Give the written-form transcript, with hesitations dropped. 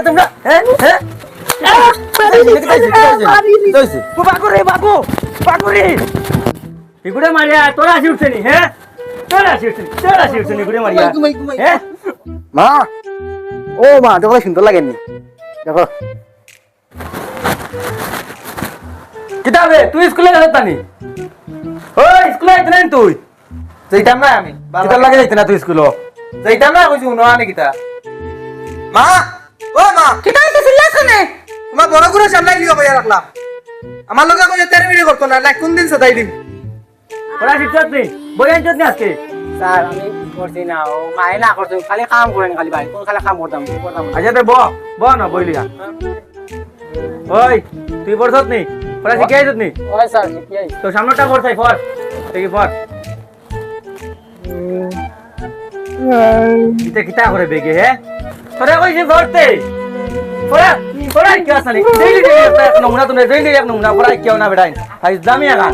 তোমরা হ্যাঁ হ্যাঁ ইগুড়ে মারিয়া তোরা আসি উঠছে নি হ্যাঁ তোরা আসি উঠছে নি ইগুড়ে মারিয়া হ্যাঁ মা ও মা দেখো সুন্দর লাগেনি দেখো কিতাবে তুই স্কুলে যাস তানি ওই স্কুলে যাইতে না তুই যাইতাম না আমি কিতাব লাগে যাইতে না তুই স্কুলে যাইতাম না কইছি উনো আনে কিতা মা ও মা কিটা হইতেছিল শুনে তোমার বড় করে সামলাই লিও বইয়া রাখলাম আমার লগে কই 13 মিনিট করতো না কোন দিন সদাই দিন ওরা শিক্ষক নেই বই আনছত না আজকে স্যার আমি করছি না ও মায়ে না করছো খালি কাম করেন খালি ভাই কোন খালি কাম করতাম আচ্ছা তে ব না বইলিয়া ওই তুই পড়ছত নি ওরা শিখে আইছত নি ওই স্যার কি আই তো সামনেটা পড়ছাই ফর দেখি ফর কিতা কিতা করে বেগে হ্যাঁ তোরা কইছিস ধরতে ওরা কি আসানি ডেইলি এক নমুনা তুমি ডেইলি এক নমুনা পড়াই কেউ না বেটাই আজ দামি আগা